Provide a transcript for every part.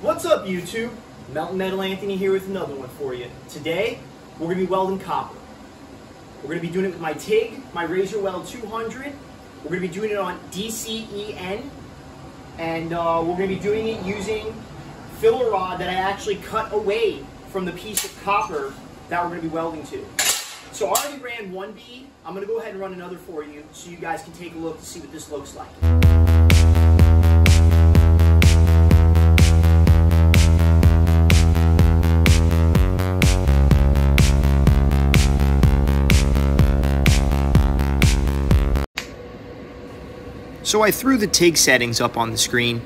What's up, YouTube? Mountain Metal Anthony here with another one for you. Today, we're going to be welding copper. We're going to be doing it with my TIG, my Razor Weld 200. We're going to be doing it on DCEN. And we're going to be doing it using filler rod that I actually cut away from the piece of copper that we're going to be welding to. So I already ran one bead. I'm going to go ahead and run another for you so you guys can take a look to see what this looks like. So I threw the TIG settings up on the screen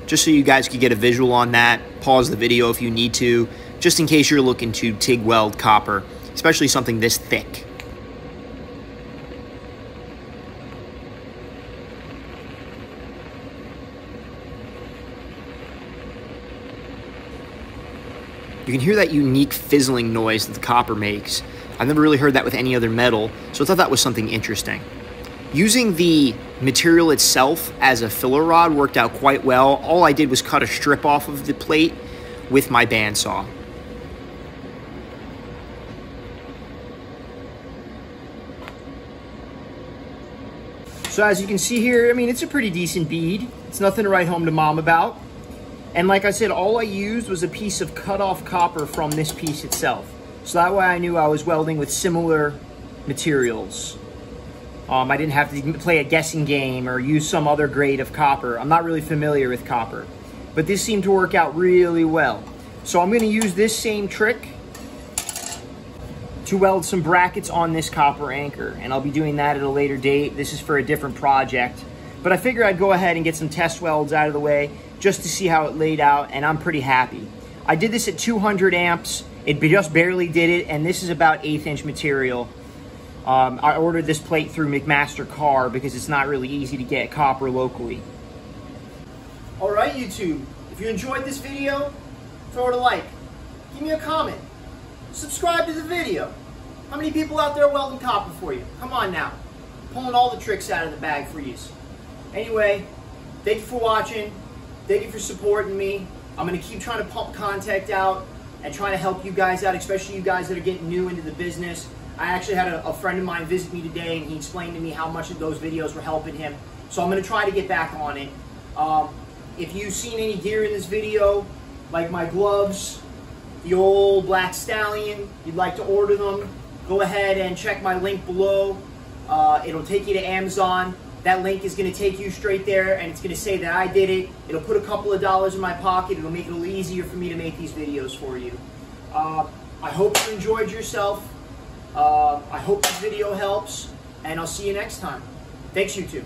just so you guys could get a visual on that. Pause the video if you need to, just in case you're looking to TIG weld copper, especially something this thick. You can hear that unique fizzling noise that the copper makes. I've never really heard that with any other metal, so I thought that was something interesting. Using the material itself as a filler rod worked out quite well. All I did was cut a strip off of the plate with my bandsaw. So as you can see here, I mean, it's a pretty decent bead. It's nothing to write home to mom about. And like I said, all I used was a piece of cut off copper from this piece itself. So that way I knew I was welding with similar materials. I didn't have to play a guessing game or use some other grade of copper. I'm not really familiar with copper, but this seemed to work out really well. So I'm going to use this same trick to weld some brackets on this copper anchor, and I'll be doing that at a later date. This is for a different project, but I figure I'd go ahead and get some test welds out of the way just to see how it laid out, and I'm pretty happy. I did this at 200 amps. It just barely did it, and this is about 1/8 inch material. I ordered this plate through McMaster Car because it's not really easy to get copper locally. Alright, YouTube, if you enjoyed this video, throw it a like, give me a comment, subscribe to the video. How many people out there welding copper for you? Come on now, pulling all the tricks out of the bag for you. Anyway, thank you for watching, thank you for supporting me. I'm going to keep trying to pump content out and trying to help you guys out, especially you guys that are getting new into the business. I actually had a friend of mine visit me today, and he explained to me how much of those videos were helping him. So I'm going to try to get back on it. If you've seen any gear in this video, like my gloves, the old Black Stallion, you'd like to order them, go ahead and check my link below. It'll take you to Amazon. That link is going to take you straight there, and it's going to say that I did it. It'll put a couple of dollars in my pocket. It'll make it a little easier for me to make these videos for you. I hope you enjoyed yourself. I hope this video helps, and I'll see you next time. Thanks, YouTube.